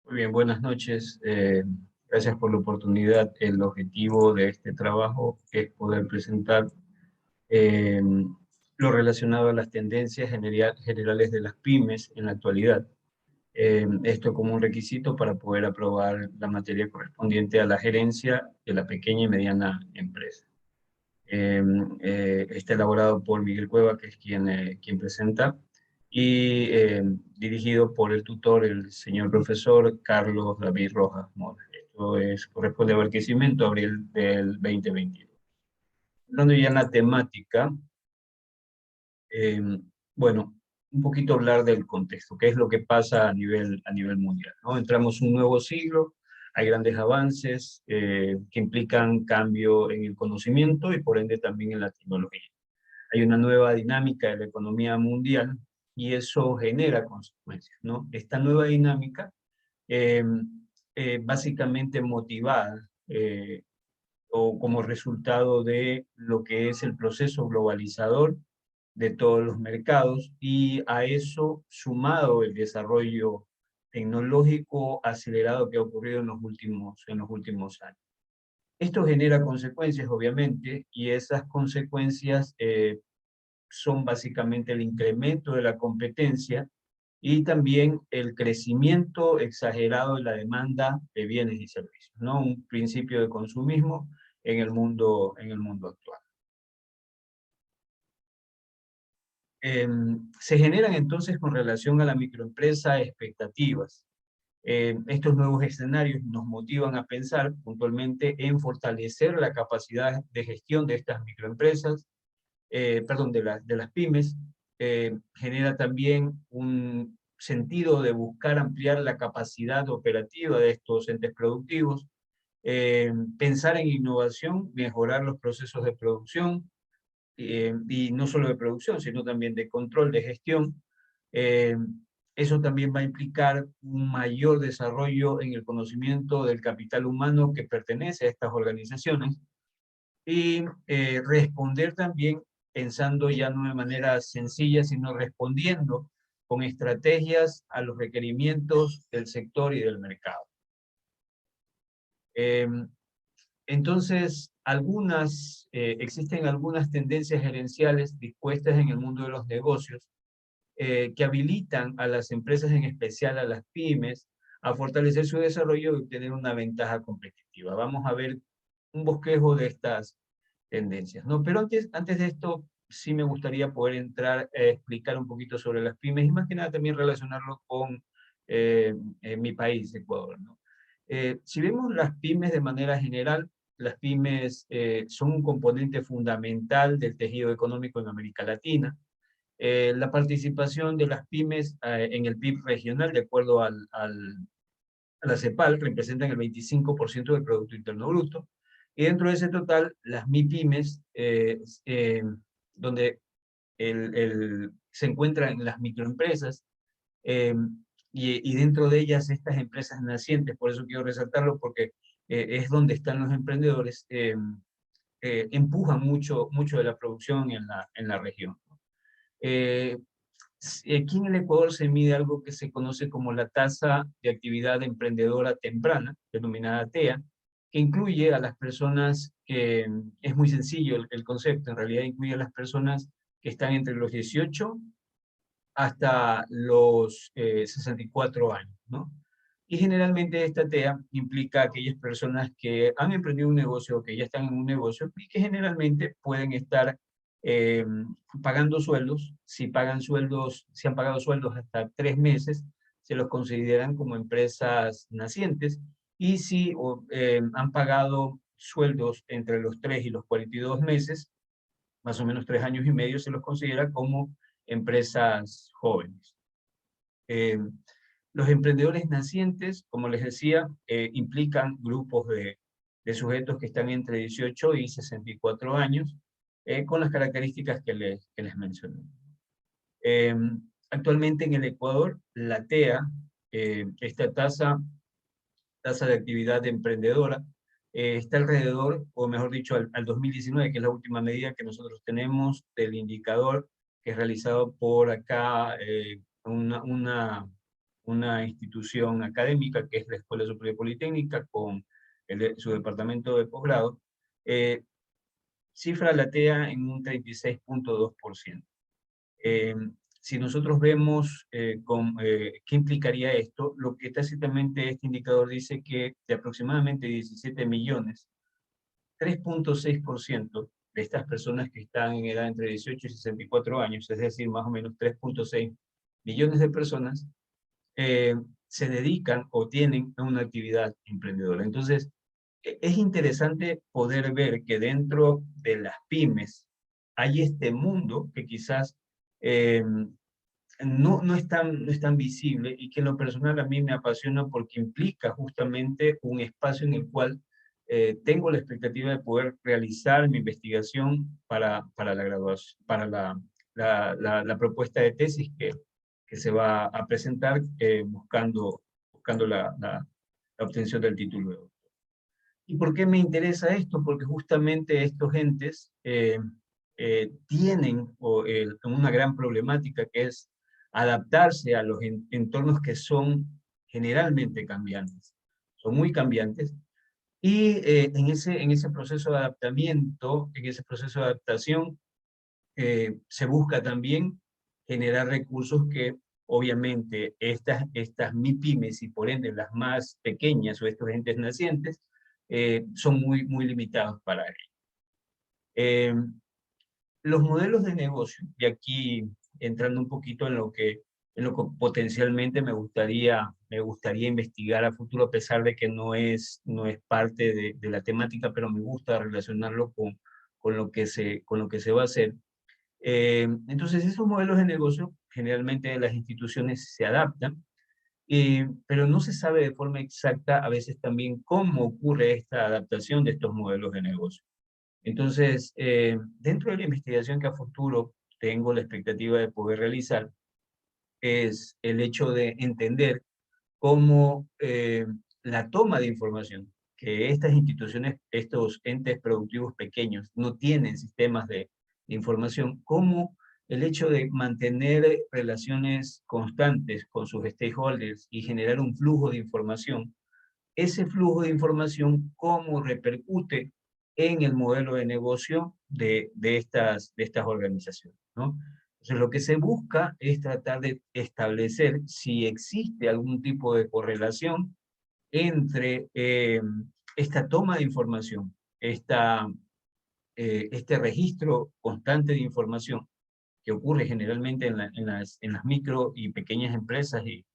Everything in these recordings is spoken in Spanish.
Muy bien, buenas noches. Gracias por la oportunidad. El objetivo de este trabajo es poder presentar eh, lo relacionado a las tendencias generales de las pymes en la actualidad. Esto como un requisito para poder aprobar la materia correspondiente a la gerencia de la pequeña y mediana empresa. Está elaborado por Miguel Cueva, que es quien presenta, y dirigido por el tutor, el señor profesor Carlos David Rojas Mora. Esto corresponde a Barquisimeto, abril del 2022. Hablando ya en la temática, eh, bueno, un poquito hablar del contexto, qué es lo que pasa a nivel mundial, ¿no? Entramos un nuevo siglo, hay grandes avances que implican cambio en el conocimiento y por ende también en la tecnología. Hay una nueva dinámica de la economía mundial y eso genera consecuencias, ¿no? Esta nueva dinámica, eh, básicamente motivada o como resultado de lo que es el proceso globalizador de todos los mercados, y a eso sumado el desarrollo tecnológico acelerado que ha ocurrido en los últimos años. Esto genera consecuencias, obviamente, y esas consecuencias son básicamente el incremento de la competencia y también el crecimiento exagerado de la demanda de bienes y servicios, ¿no? Un principio de consumismo en el mundo actual. Se generan entonces con relación a la microempresa expectativas. Estos nuevos escenarios nos motivan a pensar puntualmente en fortalecer la capacidad de gestión de estas microempresas, de las pymes. Genera también un sentido de buscar ampliar la capacidad operativa de estos entes productivos, pensar en innovación, mejorar los procesos de producción, y no solo de producción, sino también de control, de gestión. Eh, Eso también va a implicar un mayor desarrollo en el conocimiento del capital humano que pertenece a estas organizaciones y responder también pensando ya no de manera sencilla, sino respondiendo con estrategias a los requerimientos del sector y del mercado. Eh, entonces, existen algunas tendencias gerenciales dispuestas en el mundo de los negocios que habilitan a las empresas, en especial a las pymes, a fortalecer su desarrollo y obtener una ventaja competitiva. Vamos a ver un bosquejo de estas tendencias, ¿no? Pero antes de esto, sí me gustaría poder entrar a explicar un poquito sobre las pymes y más que nada también relacionarlo con mi país, Ecuador, ¿no? Si vemos las pymes de manera general, las pymes son un componente fundamental del tejido económico en América Latina. La participación de las pymes en el PIB regional, de acuerdo a la CEPAL, representan el 25% del Producto Interno Bruto. Y dentro de ese total, las MIPYMES, donde se encuentran las microempresas, eh, y dentro de ellas estas empresas nacientes, por eso quiero resaltarlo, porque es donde están los emprendedores, empujan mucho de la producción en la región. Eh, Aquí en el Ecuador se mide algo que se conoce como la tasa de actividad emprendedora temprana, denominada TEA, que incluye a las personas que, es muy sencillo el concepto, en realidad incluye a las personas que están entre los 18 hasta los 64 años, ¿no? Y generalmente esta TEA implica a aquellas personas que han emprendido un negocio, que ya están en un negocio y que generalmente pueden estar eh, pagando sueldos. Si han pagado sueldos hasta 3 meses, se los consideran como empresas nacientes. Y si han pagado sueldos entre los 3 y los 42 meses, más o menos 3 años y medio, se los considera como empresas jóvenes. Eh, los emprendedores nacientes, como les decía, implican grupos de sujetos que están entre 18 y 64 años, con las características que les mencioné. Eh, Actualmente en el Ecuador, la TEA, esta tasa de actividad emprendedora, está alrededor, o mejor dicho, al 2019, que es la última medida que nosotros tenemos del indicador que es realizado por acá, una una institución académica que es la Escuela Superior Politécnica con su departamento de posgrado, cifra la TEA en un 36.2%. Si nosotros vemos qué implicaría esto, lo que tácitamente este indicador dice que de aproximadamente 17 millones, 3.6% de estas personas que están en edad entre 18 y 64 años, es decir, más o menos 3.6 millones de personas, se dedican o tienen una actividad emprendedora. Entonces, es interesante poder ver que dentro de las pymes hay este mundo que quizás no es tan visible y que en lo personal a mí me apasiona porque implica justamente un espacio en el cual tengo la expectativa de poder realizar mi investigación para la graduación, para la propuesta de tesis que se va a presentar buscando la obtención del título de doctor. ¿Y por qué me interesa esto? Porque justamente estos entes tienen una gran problemática que es adaptarse a los entornos que son generalmente cambiantes. Son muy cambiantes. Y en ese proceso de adaptamiento, en ese proceso de adaptación, se busca también generar recursos que obviamente estas MIPYMES y por ende las más pequeñas o estos entes nacientes son muy limitados para ello. Los modelos de negocio, y aquí entrando un poquito en lo que potencialmente me gustaría investigar a futuro, a pesar de que no es parte de la temática, pero me gusta relacionarlo con lo que se va a hacer. Entonces, esos modelos de negocio, generalmente las instituciones se adaptan, pero no se sabe de forma exacta a veces también cómo ocurre esta adaptación de estos modelos de negocio. Entonces, dentro de la investigación que a futuro tengo la expectativa de poder realizar, es el hecho de entender cómo la toma de información, que estas instituciones, estos entes productivos pequeños no tienen sistemas de información, cómo el hecho de mantener relaciones constantes con sus stakeholders y generar un flujo de información, ese flujo de información cómo repercute en el modelo de negocio de estas organizaciones, ¿no? Entonces, lo que se busca es tratar de establecer si existe algún tipo de correlación entre esta toma de información, este registro constante de información que ocurre generalmente en las micro y pequeñas empresas y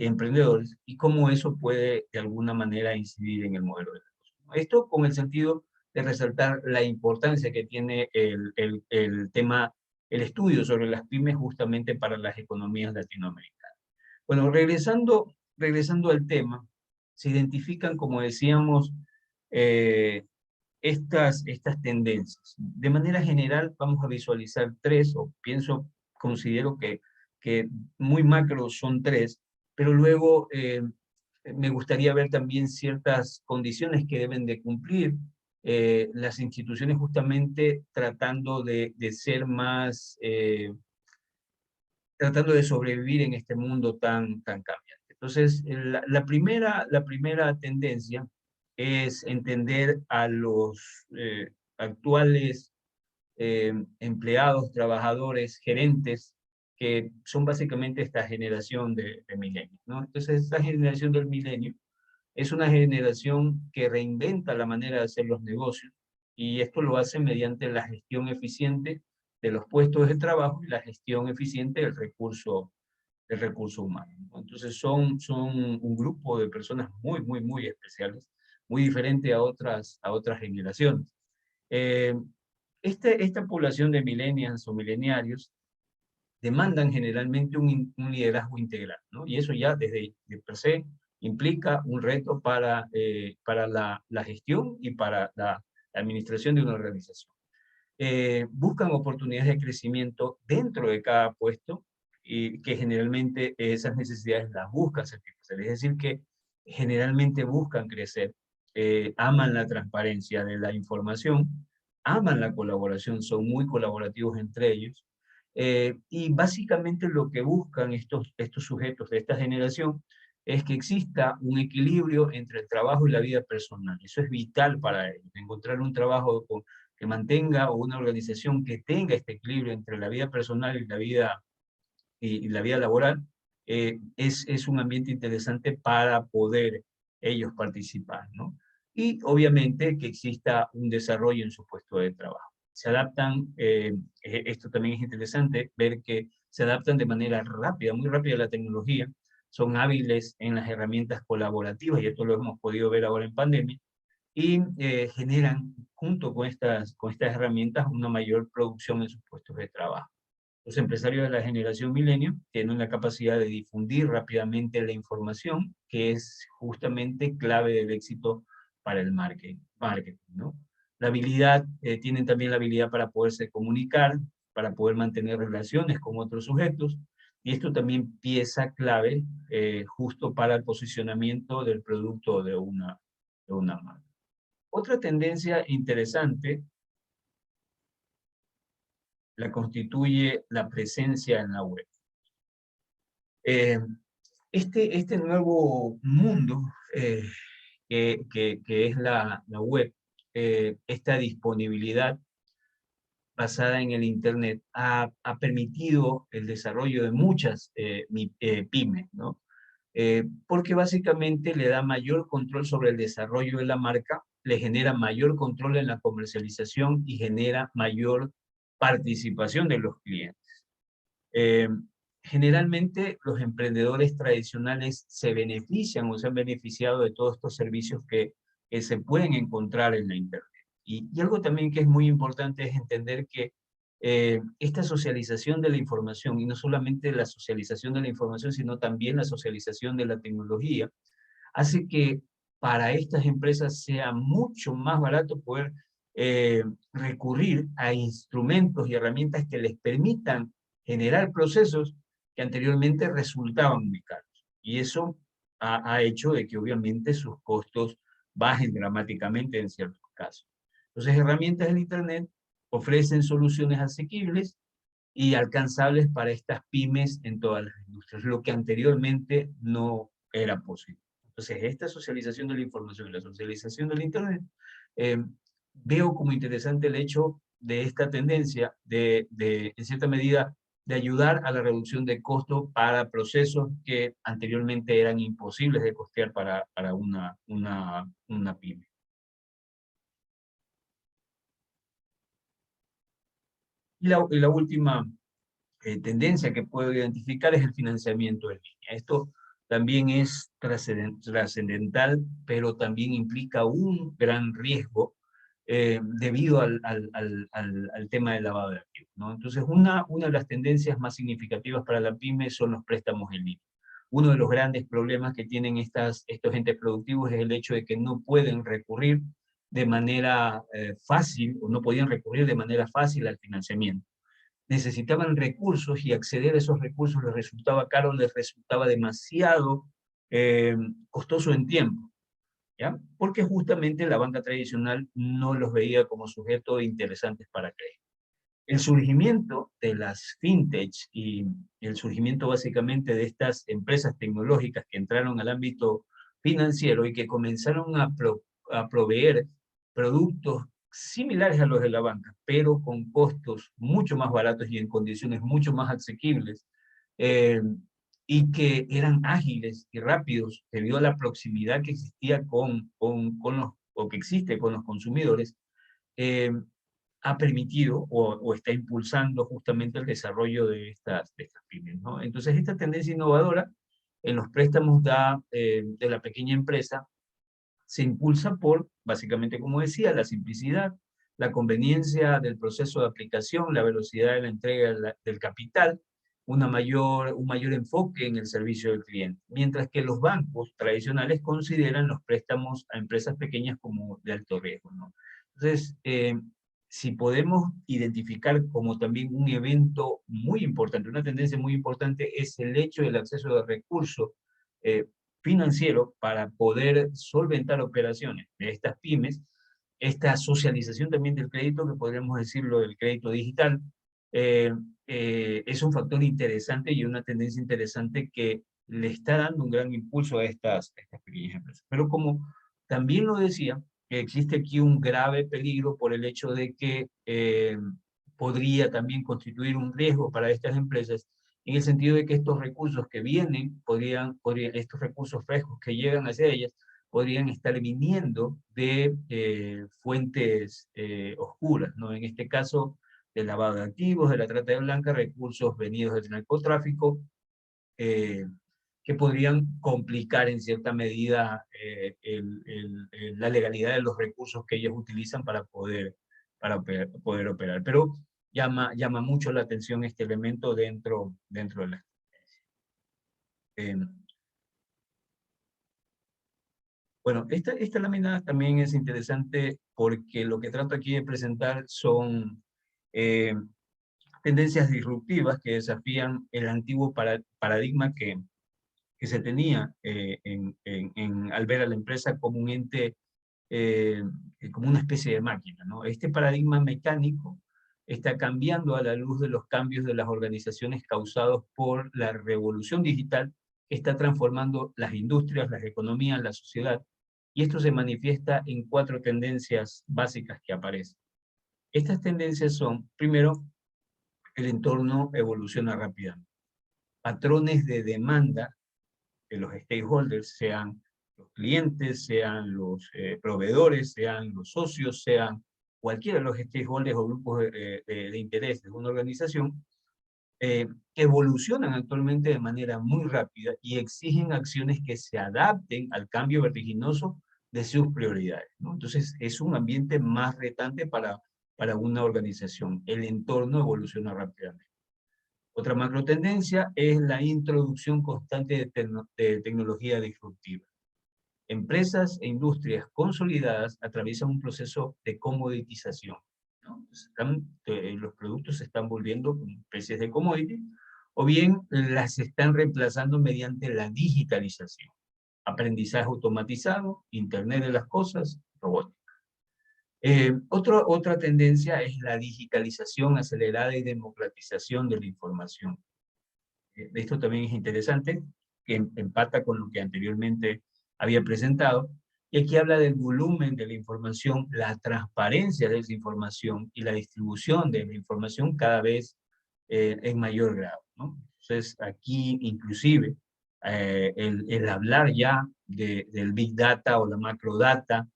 emprendedores, y cómo eso puede de alguna manera incidir en el modelo de negocio. Esto con el sentido de resaltar la importancia que tiene el tema, el estudio sobre las pymes justamente para las economías latinoamericanas. Bueno, regresando al tema, se identifican, como decíamos, estas tendencias. De manera general, vamos a visualizar tres, o considero que muy macro son tres, pero luego me gustaría ver también ciertas condiciones que deben de cumplir las instituciones justamente tratando de ser más, tratando de sobrevivir en este mundo tan cambiante. Entonces, la primera tendencia es entender a los actuales empleados, trabajadores, gerentes, que son básicamente esta generación de milenios, ¿no? Entonces, esta generación del milenio es una generación que reinventa la manera de hacer los negocios, y esto lo hace mediante la gestión eficiente de los puestos de trabajo y la gestión eficiente del recurso humano, ¿no? Entonces son un grupo de personas muy especiales, muy diferente a otras generaciones. Eh, esta población de millennials o millenarios demandan generalmente un liderazgo integral, ¿no? Y eso ya desde de per se implica un reto para la gestión y para la administración de una organización. Buscan oportunidades de crecimiento dentro de cada puesto y que generalmente esas necesidades las buscan satisfacer. Es decir, que generalmente buscan crecer, aman la transparencia de la información, aman la colaboración, son muy colaborativos entre ellos, Y básicamente lo que buscan estos sujetos de esta generación es que exista un equilibrio entre el trabajo y la vida personal. Eso es vital para ellos, encontrar un trabajo que mantenga o una organización que tenga este equilibrio entre la vida personal y la vida laboral, es un ambiente interesante para poder ellos participar, ¿no? Y obviamente que exista un desarrollo en su puesto de trabajo. Se adaptan, esto también es interesante, ver que se adaptan de manera rápida, muy rápida a la tecnología, son hábiles en las herramientas colaborativas, y esto lo hemos podido ver ahora en pandemia, y generan, junto con estas herramientas, una mayor producción en sus puestos de trabajo. Los empresarios de la generación milenio tienen la capacidad de difundir rápidamente la información, que es justamente clave del éxito para el marketing, ¿no? Tienen también la habilidad para poderse comunicar, para poder mantener relaciones con otros sujetos, y esto también pieza clave justo para el posicionamiento del producto de una marca. Otra tendencia interesante la constituye la presencia en la web. Eh, este nuevo mundo que es la web, esta disponibilidad basada en el Internet ha permitido el desarrollo de muchas pymes, ¿no? Porque básicamente le da mayor control sobre el desarrollo de la marca, le genera mayor control en la comercialización y genera mayor participación de los clientes. Eh, Generalmente los emprendedores tradicionales se benefician o se han beneficiado de todos estos servicios que se pueden encontrar en la Internet. Y algo también que es muy importante es entender que esta socialización de la información, y no solamente la socialización de la información, sino también la socialización de la tecnología, hace que para estas empresas sea mucho más barato poder recurrir a instrumentos y herramientas que les permitan generar procesos que anteriormente resultaban muy caros. Y eso ha hecho de que obviamente sus costos bajen dramáticamente en ciertos casos. Entonces, herramientas del Internet ofrecen soluciones asequibles y alcanzables para estas pymes en todas las industrias, lo que anteriormente no era posible. Entonces, esta socialización de la información y la socialización del Internet, eh, veo como interesante el hecho de esta tendencia en cierta medida, de ayudar a la reducción de costos para procesos que anteriormente eran imposibles de costear para una pyme. Y la última tendencia que puedo identificar es el financiamiento en línea. Esto también es trascendental, pero también implica un gran riesgo debido al tema del lavado de activos, ¿no? Entonces, una de las tendencias más significativas para la pyme son los préstamos en línea. Uno de los grandes problemas que tienen estos entes productivos es el hecho de que no pueden recurrir de manera fácil, o no podían recurrir de manera fácil al financiamiento. Necesitaban recursos y acceder a esos recursos les resultaba caro, les resultaba demasiado costoso en tiempo, ¿ya? Porque justamente la banca tradicional no los veía como sujetos interesantes para crédito. El surgimiento de las fintech y el surgimiento básicamente de estas empresas tecnológicas que entraron al ámbito financiero y que comenzaron a proveer productos similares a los de la banca, pero con costos mucho más baratos y en condiciones mucho más asequibles, eh, y que eran ágiles y rápidos debido a la proximidad que existía o que existe con los consumidores, eh, ha permitido o está impulsando justamente el desarrollo de estas pymes, ¿no? Entonces, esta tendencia innovadora en los préstamos de la pequeña empresa se impulsa por, básicamente, como decía, la simplicidad, la conveniencia del proceso de aplicación, la velocidad de la entrega del capital, un mayor enfoque en el servicio del cliente, mientras que los bancos tradicionales consideran los préstamos a empresas pequeñas como de alto riesgo, ¿no? Entonces, si podemos identificar como también un evento muy importante, una tendencia muy importante, es el hecho del acceso de recursos eh, financiero para poder solventar operaciones de estas pymes, esta socialización también del crédito, que podríamos decirlo del crédito digital, es un factor interesante y una tendencia interesante que le está dando un gran impulso a estas pequeñas empresas. Pero como también lo decía, existe aquí un grave peligro por el hecho de que podría también constituir un riesgo para estas empresas, en el sentido de que estos recursos que vienen, estos recursos frescos que llegan hacia ellas, podrían estar viniendo de fuentes oscuras, ¿no? En este caso, del lavado de activos, de la trata de blancas, recursos venidos del narcotráfico, eh, que podrían complicar en cierta medida la legalidad de los recursos que ellos utilizan poder operar. Pero llama mucho la atención este elemento dentro de la... Eh, bueno, esta lámina también es interesante porque lo que trato aquí de presentar son eh, tendencias disruptivas que desafían el antiguo paradigma que se tenía al ver a la empresa como un ente, eh, como una especie de máquina, ¿no? Este paradigma mecánico está cambiando a la luz de los cambios de las organizaciones causados por la revolución digital que está transformando las industrias, las economías, la sociedad, y esto se manifiesta en 4 tendencias básicas que aparecen. Estas tendencias son, primero, el entorno evoluciona rápidamente. Patrones de demanda de los stakeholders, sean los clientes, sean los proveedores, sean los socios, sean cualquiera de los stakeholders o grupos de interés de una organización, evolucionan actualmente de manera muy rápida y exigen acciones que se adapten al cambio vertiginoso de sus prioridades, ¿no? Entonces, es un ambiente más retante para una organización. El entorno evoluciona rápidamente. Otra macro tendencia es la introducción constante de tecnología disruptiva. Empresas e industrias consolidadas atraviesan un proceso de comoditización, ¿no? Los productos se están volviendo como especies de commodity, o bien las están reemplazando mediante la digitalización. Aprendizaje automatizado, Internet de las cosas, robótica. Otra tendencia es la digitalización acelerada y democratización de la información. Esto también es interesante, que empata con lo que anteriormente había presentado, y aquí habla del volumen de la información, la transparencia de esa información y la distribución de la información cada vez en mayor grado, ¿no? Entonces, aquí inclusive el hablar ya del Big Data o la Macro Data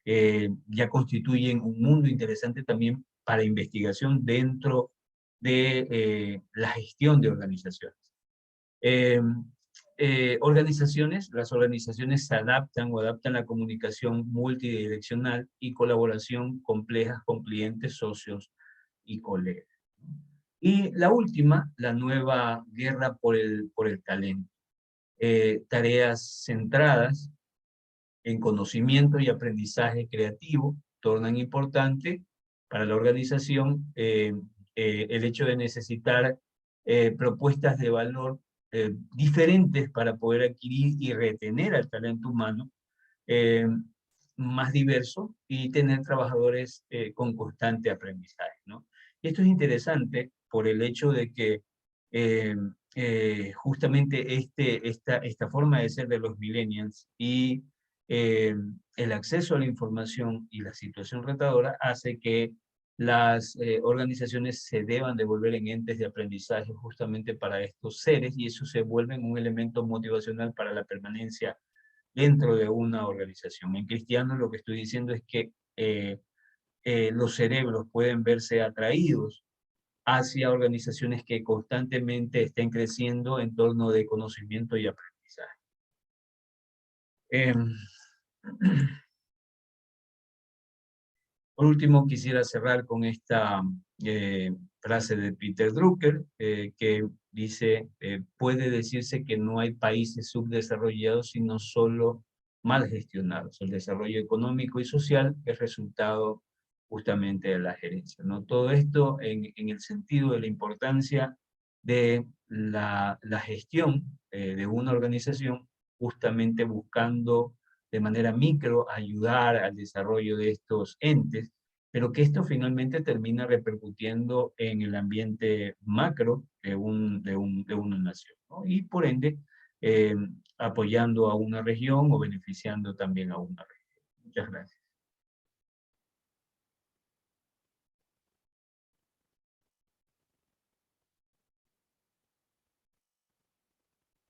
ya constituyen un mundo interesante también para investigación dentro de la gestión de organizaciones. Eh, las organizaciones se adaptan o adaptan la comunicación multidireccional y colaboración complejas con clientes, socios y colegas. Y la última, la nueva guerra por el talento. Tareas centradas en conocimiento y aprendizaje creativo tornan importante para la organización el hecho de necesitar propuestas de valor diferentes para poder adquirir y retener al talento humano eh, más diverso y tener trabajadores con constante aprendizaje, ¿no? Y esto es interesante por el hecho de que eh, justamente esta forma de ser de los millennials y eh, el acceso a la información y la situación retadora hace que las organizaciones se deban de volver en entes de aprendizaje justamente para estos seres, y eso se vuelve un elemento motivacional para la permanencia dentro de una organización. En cristiano lo que estoy diciendo es que los cerebros pueden verse atraídos hacia organizaciones que constantemente estén creciendo en torno de conocimiento y aprendizaje. Eh, Por último, quisiera cerrar con esta frase de Peter Drucker, que dice, puede decirse que no hay países subdesarrollados, sino solo mal gestionados. El desarrollo económico y social es resultado justamente de la gerencia, ¿no? Todo esto en el sentido de la importancia de la gestión de una organización, justamente buscando de manera micro ayudar al desarrollo de estos entes pero que esto finalmente termina repercutiendo en el ambiente macro de una nación, ¿no? Y por ende, apoyando a una región o beneficiando también a una región. Muchas gracias.